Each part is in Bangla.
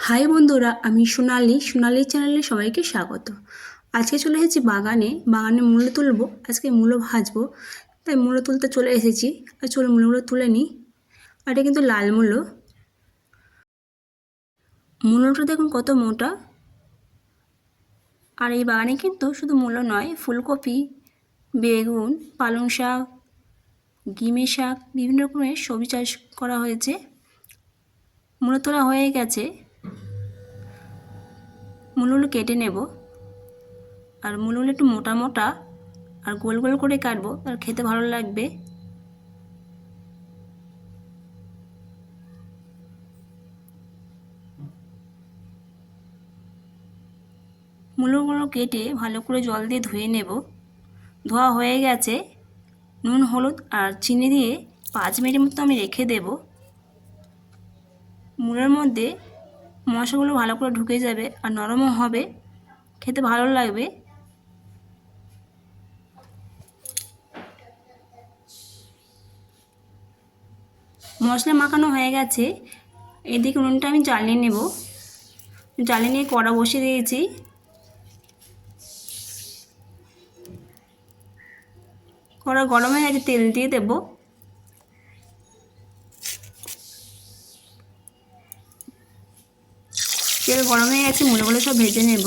হাই বন্ধুরা, আমি সোনালি চ্যানেলে সবাইকে স্বাগত। আজকে চলে এসেছি বাগানে মূলো তুলবো। আজকে মূলো ভাজবো, তাই মূলো তুলতে চলে এসেছি। আর চলো মূলোগুলো তুলে নিই। আর এটা কিন্তু লাল মূলো। মূলোটা দেখুন কত মোটা। আর এই বাগানে কিন্তু শুধু মূলো নয়, ফুলকপি, বেগুন, পালং শাক, গিমে শাক, বিভিন্ন রকমের সবজি চাষ করা হয়েছে। মূলো তোলা হয়ে গেছে, মূলোগুলো কেটে নেব। আর মূলগুলো একটু মোটা মোটা আর গোল গোল করে কাটবো, আর খেতে ভালো লাগবে। মূলগুলো কেটে ভালো করে জল দিয়ে ধুয়ে নেব। ধোয়া হয়ে গেছে। নুন, হলুদ আর চিনি দিয়ে 5 মিনিটের মতো আমি রেখে দেব। মূলের মধ্যে মশলাগুলো ভালো করে ঢুকে যাবে আর নরমও হবে, খেতে ভালো লাগবে। মশলা মাখানো হয়ে গেছে। এদিকে নুনটা আমি জ্বালিয়ে নেব। জ্বালিয়ে নিয়ে কড়া বসিয়ে দিয়েছি। কড়া গরম হয়ে গেছে, তেল দিয়ে দেব। তেল গরম হয়ে গেছে, মূলগুলো সব ভেজে নেব।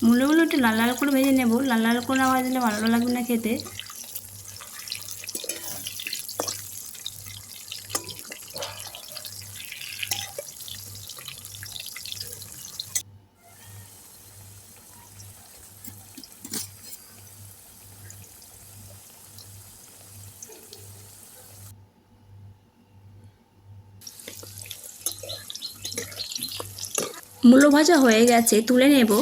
মূলগুলো একটু লাল লাল করে ভেজে নেব। লাল লাল করে না ভাজলে ভালো লাগবে না খেতে। মূলো ভাজা হয়ে গেছে, তুলে নেব।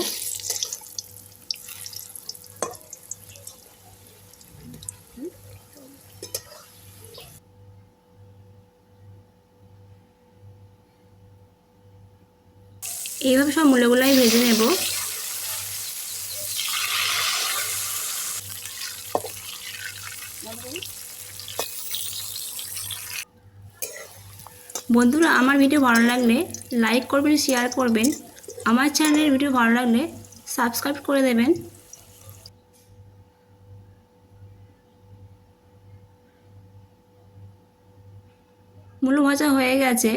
এইভাবে সব মূলগুলো আমি ভেজে নেব। বন্ধুরা, আমার ভিডিও ভালো লাগলে লাইক করবেন, শেয়ার করবেন। আমার চ্যানেলের ভিডিও ভালো লাগলে সাবস্ক্রাইব করে দেবেন। মূলো ভাজা হয়ে গেছে।